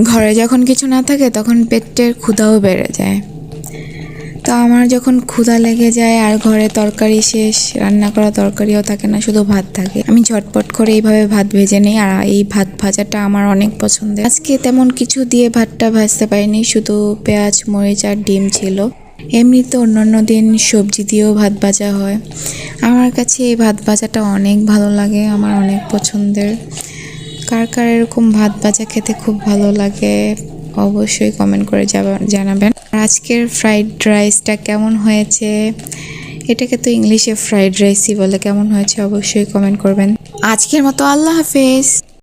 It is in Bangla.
ঘরে যখন কিছু না থাকে তখন পেটের ক্ষুধাও বেড়ে যায়। তো আমার যখন ক্ষুধা লেগে যায় আর ঘরে তরকারি শেষ, রান্না করা তরকারিও থাকে না, শুধু ভাত থাকে, আমি ঝটপট করে এইভাবে ভাত ভেজে নিই। আর এই ভাত ভাজাটা আমার অনেক পছন্দের। আজকে তেমন কিছু দিয়ে ভাতটা ভাজতে পারিনি, শুধু পেঁয়াজ, মরিচ আর ডিম ছিল। এমনিতে অন্যান্য দিন সবজি দিয়েও ভাত ভাজা হয়। আমার কাছে এই ভাত ভাজাটা অনেক ভালো লাগে, আমার অনেক পছন্দের। কার কার এরকম ভাত ভাজা খেতে খুব ভালো লাগে অবশ্যই কমেন্ট করে জানাবেন। আর আজকের ফ্রাইড রাইসটা কেমন হয়েছে, এটাকে তো ইংলিশে ফ্রাইড রাইসই বলে, কেমন হয়েছে অবশ্যই কমেন্ট করবেন। আজকের মতো আল্লাহ হাফেজ।